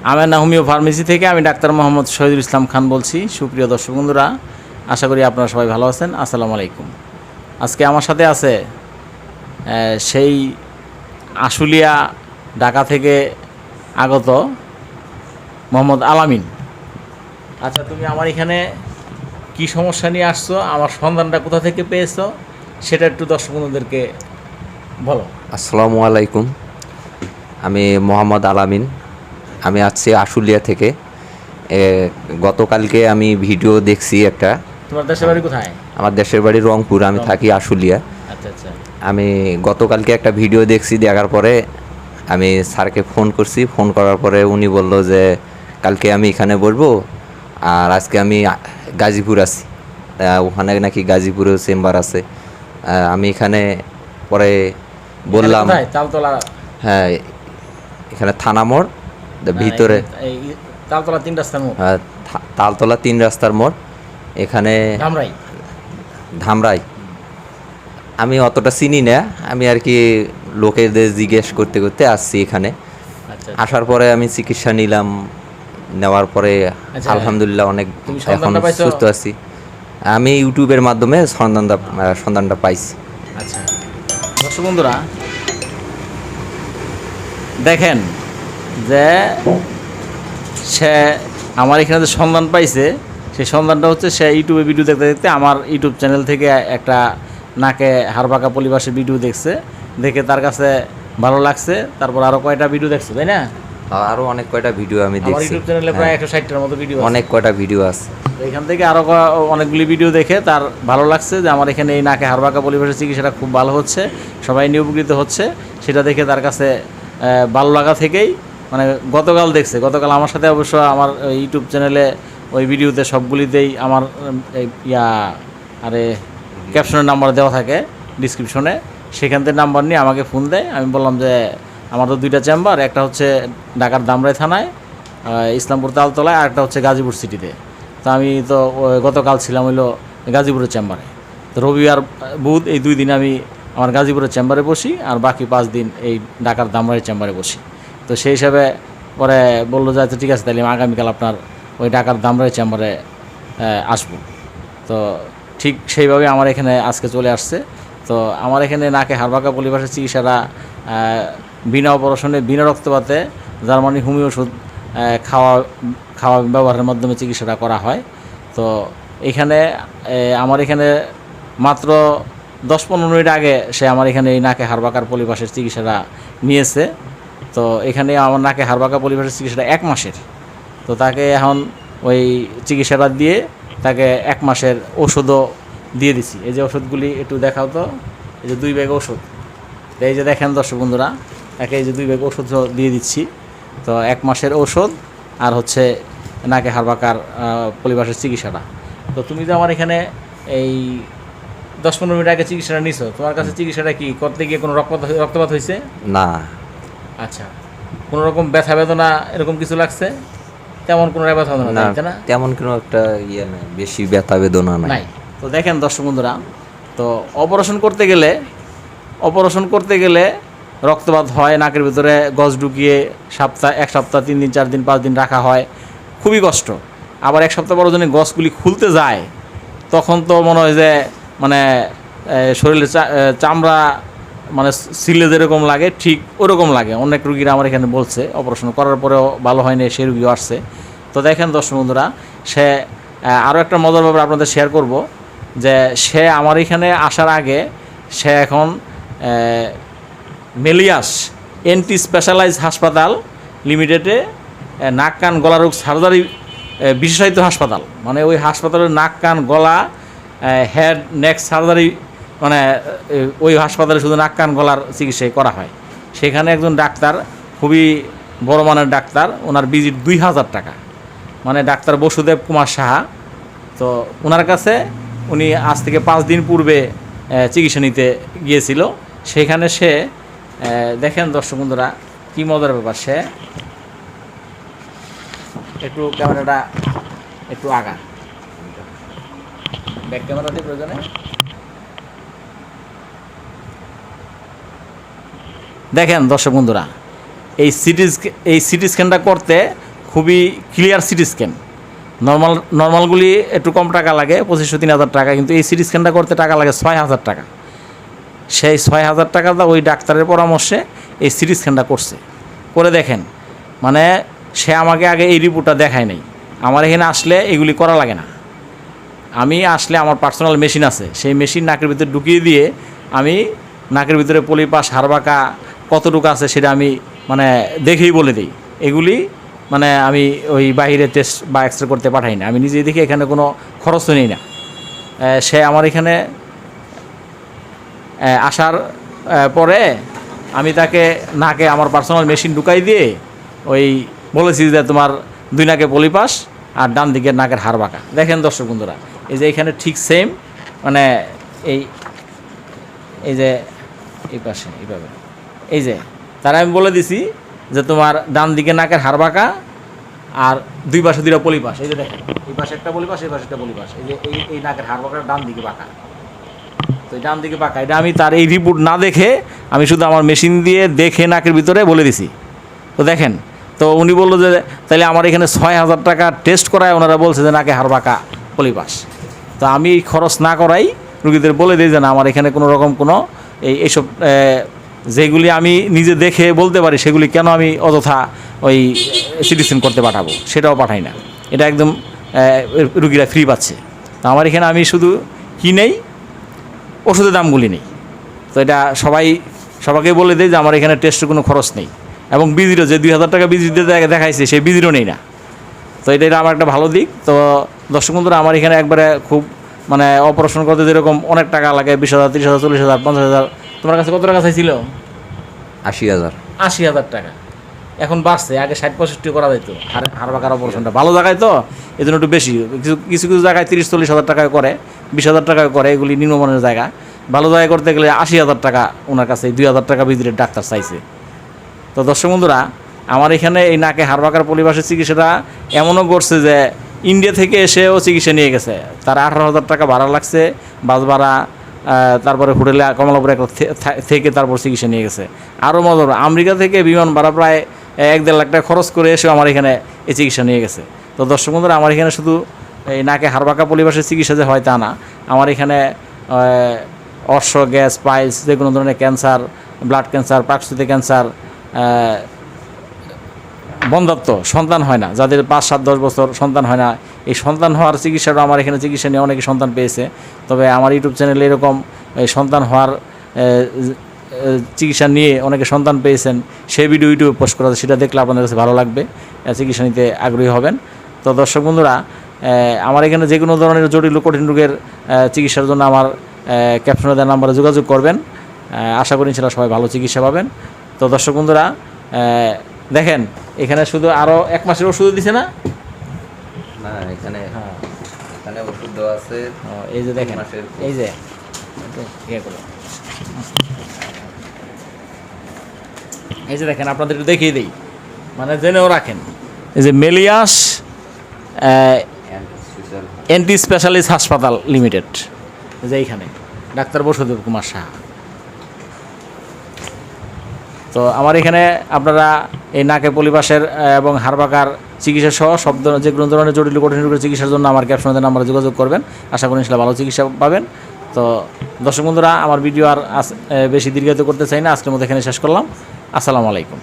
Amena homeo pharmacy থেকে আমি doctor Mohammad Shahidul Islam Khan বলছি। সুপ্রিয় দর্শক বন্ধুরা, আশা করি আপনারা সবাই ভালো আছেন। আসসালামু আলাইকুম। আজকে আমার সাথে আছে সেই আশুলিয়া ঢাকা থেকে আগত মোহাম্মদ আলামিন। আচ্ছা, তুমি আমার এখানে কি সমস্যা নিয়ে আসছো, আমার সন্ধানটা কোথা থেকে পেয়েছো, সেটা একটু দর্শক বন্ধুদেরকে বলো। আসসালামু আলাইকুম, আমি মোহাম্মদ আলামিন। আমি আসছি আশুলিয়া থেকে। গতকালকে আমি ভিডিও দেখছি একটা। তোমার দেশের বাড়ি কোথায়? আমার দেশের বাড়ি রংপুর, আমি থাকি আশুলিয়া। আচ্ছা আচ্ছা। আমি গতকালকে একটা ভিডিও দেখছি, দেখার পরে আমি স্যারকে ফোন করছি। ফোন করার পরে উনি বলল যে কালকে আমি এখানে বসবো, আর আজকে আমি গাজীপুর আছি, ওখানে নাকি গাজীপুরেও চেম্বার আছে। আমি এখানে পরে বললাম, তালতলা? হ্যাঁ, এখানে থানা মোড় ভিতরে, তালতলা 3 রাস্তার মোড়। তালতলা 3 রাস্তার মোড়, এখানে ধামরাই। আমি অতটা চিনি না, আমি আর কি লোকেদের জিজ্ঞেস করতে করতে আসছি এখানে। আসার পরে আমি চিকিৎসা নিলাম, নেওয়ার পরে আলহামদুলিল্লাহ অনেক এখন সুস্থ আছি। আমি ইউটিউবের মাধ্যমে সন্ধানটা পাইছি। আচ্ছা দর্শক বন্ধুরা, দেখেন যে সে আমার এখানে যে সন্ধান পাইছে, সেই সন্ধানটা হচ্ছে সে ইউটিউবে ভিডিও দেখতে দেখতে আমার ইউটিউব চ্যানেল থেকে একটা নাকে হাড়বাঁকা পলিবাসের ভিডিও দেখছে, দেখে তার কাছে ভালো লাগছে। তারপর আরও কয়টা ভিডিও দেখছে, তাই না? আরও অনেক কয়টা ভিডিও আমি দেখছি। ইউটিউব চ্যানেলে প্রায় 160টার মতো ভিডিও, অনেক কয়টা ভিডিও আছে। এখান থেকে আরও অনেকগুলি ভিডিও দেখে তার ভালো লাগছে যে আমার এখানে এই নাকে হাড়বাঁকা পলিবাসের চিকিৎসাটা খুব ভালো হচ্ছে, সবাই নিয়ে উপকৃত হচ্ছে। সেটা দেখে তার কাছে ভালো লাগা থেকেই মানে গতকাল দেখছে। গতকাল আমার সাথে অবশ্য আমার ইউটিউব চ্যানেলে ওই ভিডিওতে সবগুলিতেই আমার ক্যাপশনের নাম্বার দেওয়া থাকে ডিসক্রিপশনে, সেখান থেকে নাম্বার নিয়ে আমাকে ফোন দেয়। আমি বললাম যে আমার তো 2টা চেম্বার, একটা হচ্ছে ঢাকার ধামরাই থানায় ইসলামপুর তালতলায়, আর একটা হচ্ছে গাজীপুর সিটিতে। তো আমি তো গতকাল ছিলাম হইলো গাজীপুরের চেম্বারে। তো রবিবার বুধ এই 2 দিন আমি আমার গাজীপুরের চেম্বারে বসি, আর বাকি 5 দিন এই ঢাকার ধামরাই চেম্বারে বসি। তো সেই হিসাবে পরে বললো যে আচ্ছা ঠিক আছে, তাহলে আগামীকাল আপনার ওই ঢাকার ধামরাই চেম্বারে আসবো। তো ঠিক সেইভাবে আমার এখানে আজকে চলে আসছে। তো আমার এখানে নাকে হাড়বাঁকা পলিবাসের চিকিৎসাটা বিনা অপারেশনে, বিনা রক্তপাতে জার্মানি হোমিও ওষুধ খাওয়া ব্যবহারের মাধ্যমে চিকিৎসাটা করা হয়। তো এখানে আমার এখানে মাত্র 10-15 মিনিট আগে সে আমার এখানে এই নাকে হাড়বাঁকার পলিবাসের চিকিৎসাটা নিয়েছে। তো এখানে আমার নাকে হাড়বাঁকা পলিবাসের চিকিৎসাটা 1 মাসের। তো তাকে এখন ওই চিকিৎসাটা দিয়ে তাকে 1 মাসের ওষুধও দিয়ে দিছি। এই যে ওষুধগুলি একটু দেখাও তো, এই যে 2 ব্যাগ ওষুধ, এই যে দেখেন দর্শক বন্ধুরা, তাকে এই যে 2 ব্যাগ ওষুধ দিয়ে দিচ্ছি। তো 1 মাসের ওষুধ আর হচ্ছে নাকে হাড়বাঁকার পলিবাসের চিকিৎসাটা। তো তুমি যে আমার এখানে এই 10-15 মিনিট আগে চিকিৎসাটা নিছো, তোমার কাছে চিকিৎসাটা কি করতে গিয়ে কোনো রক্তপাত হয়েছে? না। আচ্ছা, কোনো রকম ব্যথা বেদনা এরকম কিছু লাগছে? তেমন কোনো ব্যথা বেদনা নাই, তাই না? তেমন কোনো একটা নাই, বেশি ব্যথা বেদনা নাই। তো দেখেন দর্শক বন্ধুরা, তো অপারেশন করতে গেলে রক্তপাত হয়, নাকের ভিতরে গজ ঢুকিয়ে এক সপ্তাহ 3 দিন 4 দিন 5 দিন রাখা হয়, খুবই কষ্ট। আবার 1 সপ্তাহ পর যদি গজগুলি খুলতে যায়, তখন তো মনে হয় যে মানে শরীরে চামড়া মানে সিলে যেরকম লাগে ঠিক ওরকম লাগে। অনেক রুগীরা আমার এখানে বলছে অপারেশন করার পরেও ভালো হয়নি, সেই রুগীও আসছে। তো দেখেন দর্শক বন্ধুরা, সে আরও একটা মজার ব্যাপার আপনাদের শেয়ার করব, যে সে আমার এখানে আসার আগে সে এখন মেলিয়াস এনটি স্পেশালাইজ হাসপাতাল লিমিটেডে নাক কান গলা রোগ সার্জারি বিশেষায়িত হাসপাতাল, মানে ওই হাসপাতালের নাক কান গলা হেড নেক সার্জারি, মানে ওই হাসপাতালে শুধু নাক কান গলার চিকিৎসাই করা হয়। সেখানে একজন ডাক্তার, খুবই বড় মানের ডাক্তার, ওনার ভিজিট 2000 টাকা, মানে ডাক্তার বসুদেব কুমার সাহা। তো ওনার কাছে উনি আজ থেকে 5 দিন পূর্বে চিকিৎসা নিতে গিয়েছিল। সেখানে সে দেখেন দর্শক বন্ধুরা কী মজার ব্যাপার, সে একটু ক্যামেরাটা একটু আগা, ব্যাক ক্যামেরাতে প্রয়োজনে। দেখেন দর্শক বন্ধুরা, এই সিটি স্ক্যানটা করতে খুবই ক্লিয়ার সিটি স্ক্যান। নর্মালগুলি একটু কম টাকা লাগে, 2500-3000 টাকা, কিন্তু এই সিটি স্ক্যানটা করতে টাকা লাগে 6000 টাকা। সেই 6000 টাকাটা ওই ডাক্তারের পরামর্শে এই সিটি স্ক্যানটা করছে। করে দেখেন, মানে সে আমাকে আগে এই রিপোর্টটা দেখায় নাই। আমার এখানে আসলে এগুলি করা লাগে না। আমি আসলে আমার পার্সোনাল মেশিন আছে, সেই মেশিন নাকের ভিতরে ঢুকিয়ে দিয়ে আমি নাকের ভিতরে পলিপাস হাড়বাঁকা কতটুকু আছে সেটা আমি মানে দেখেই বলে দিই। এগুলি মানে আমি ওই বাইরে টেস্ট বা এক্সরে করতে পাঠাই না, আমি নিজেই দেখি, এখানে কোনো খরচও নেই না। সে আমার এখানে আসার পরে আমি তাকে নাকে আমার পার্সোনাল মেশিন ঢুকাই দিয়ে ওই বলেছি যে তোমার 2 নাকে পলিপাস আর ডান দিকের নাকের হাড় বাঁকা। দেখেন দর্শক বন্ধুরা, এই যে এখানে ঠিক সেম, মানে এই যে এই পাশে এইভাবে, এই যে তারা আমি বলে দিছি যে তোমার ডান দিকে নাকের হাড় বাঁকা আর 2 পাশে 2টা পলিপাস। এই যে দেখেন, এই পাশে একটা পলিপাস, এই পাশে একটা পলিপাস, এই যে এই নাকের হাড় বাঁকা ডান দিকে বাঁকা। তো ডান দিকে বাঁকা, এটা আমি তার এই রিপোর্ট না দেখে আমি শুধু আমার মেশিন দিয়ে দেখে নাকের ভিতরে বলে দিছি। তো দেখেন, তো উনি বললো যে তাহলে আমার এখানে 6000 টাকা টেস্ট করায় ওনারা বলছে যে নাকে হাড় বাঁকা পলিপাস। তো আমি খরচ না করাই রুগীদের বলে দিই যে না, আমার এখানে কোনো রকম কোনো এইসব যেগুলি আমি নিজে দেখে বলতে পারি সেগুলি কেন আমি অযথা ওই সিটি স্ক্যান করতে পাঠাবো, সেটাও পাঠাই না। এটা একদম রুগীরা ফ্রি পাচ্ছে। তো আমার এখানে আমি শুধু কি নেই, ওষুধের দামগুলি নেই। তো এটা সবাইকে বলে দেয় যে আমার এখানে টেস্টের কোনো খরচ নেই, এবং বিজিরও যে 2000 টাকা বিজিতে দেখাইছে সেই বিজিরও নেই না। তো এটা আমার একটা ভালো দিক। তো দর্শক বন্ধুরা, আমার এখানে একবারে খুব মানে অপারেশন করতে যেরকম অনেক টাকা লাগে, 20,000, 30,000, 40,000, 50,000, তোমার কাছে কত টাকা চাইছিল? 80,000। 80,000 টাকা। এখন বাড়ছে, আগে 60-65 করা যেত হাড় বাঁকার অপারেশনটা। ভালো জায়গায় তো এই জন্য একটু বেশি, কিছু জায়গায় 30-40,000 টাকায় করে, 20,000 টাকায় করে, এগুলি নিম্নমানের জায়গা। ভালো জায়গায় করতে গেলে 80,000 টাকা ওনার কাছে 2,000 টাকা ভিতরে ডাক্তার চাইছে। তো দর্শক বন্ধুরা, আমার এখানে এই নাকে হাড় বাঁকার পলিপাসের চিকিৎসাটা এমনও করছে যে ইন্ডিয়া থেকে এসেও চিকিৎসা নিয়ে গেছে। তার 18,000 টাকা ভাড়া লাগছে, বাস ভাড়া, তারপরে হোটেলে কমলাপুরে থেকে তারপর চিকিৎসা নিয়ে গেছে। আরও মজার, আমেরিকা থেকে বিমান ভাড়া প্রায় 1-1.5 লাখ টাকা খরচ করে এসেও আমার এখানে এই চিকিৎসা নিয়ে গেছে। তো দর্শক বন্ধুরা, আমার এখানে শুধু এই নাকে হাড় বাঁকা পলিপাসের চিকিৎসা যে হয় তা না, আমার এখানে অর্শ, গ্যাস, পাইলস, যে কোনো ধরনের ক্যান্সার, ব্লাড ক্যান্সার, পাকস্থলী ক্যান্সার, বন্ধাত্ব, সন্তান হয় না, যাদের 5, 7, 10 বছর সন্তান হয় না, এই সন্তান হওয়ার চিকিৎসাটা আমার এখানে চিকিৎসা নিয়ে অনেকে সন্তান পেয়েছে। তবে আমার ইউটিউব চ্যানেলে এরকম এই সন্তান হওয়ার চিকিৎসা নিয়ে অনেকে সন্তান পেয়েছেন, সেই ভিডিও ইউটিউবে পোস্ট করা, সেটা দেখলে আপনাদের কাছে ভালো লাগবে, চিকিৎসা নিতে আগ্রহী হবেন। তো দর্শক বন্ধুরা, আমার এখানে যে কোনো ধরনের জটিল কঠিন রোগের চিকিৎসার জন্য আমার ক্যাপশনে দেওয়া নাম্বারে যোগাযোগ করবেন। আশা করি ইনশাআল্লাহ সবাই ভালো চিকিৎসা পাবেন। তো দর্শক বন্ধুরা, দেখেন এখানে শুধু আরও 1 মাসের ওষুধ দিছে না, এখানে ওষুধ দেওয়া আছে। এই যে দেখেন, এই যে এই যে দেখেন, আপনাদের একটু দেখিয়ে দিই, মানে জেনেও রাখেন। এই যে মেলিয়াস এন্টি স্পেশালিস্ট হাসপাতাল লিমিটেড, যে এইখানে ডাক্তার বসুদেব কুমার সাহা। তো আমার এখানে আপনারা এই নাকে পলিপাসের এবং হাড় বাঁকার চিকিৎসা সহ সব যে কোনো ধরনের জটিল কঠিন রোগের চিকিৎসার জন্য আমার ক্যাপশনে নাম্বারে যোগাযোগ করবেন। আশা করি ইনশাআল্লাহ ভালো চিকিৎসা পাবেন। তো দর্শক বন্ধুরা, আমার ভিডিও আর বেশি দীর্ঘায়িত করতে চাই না, আজকের মতো এখানে শেষ করলাম। আসসালামু আলাইকুম।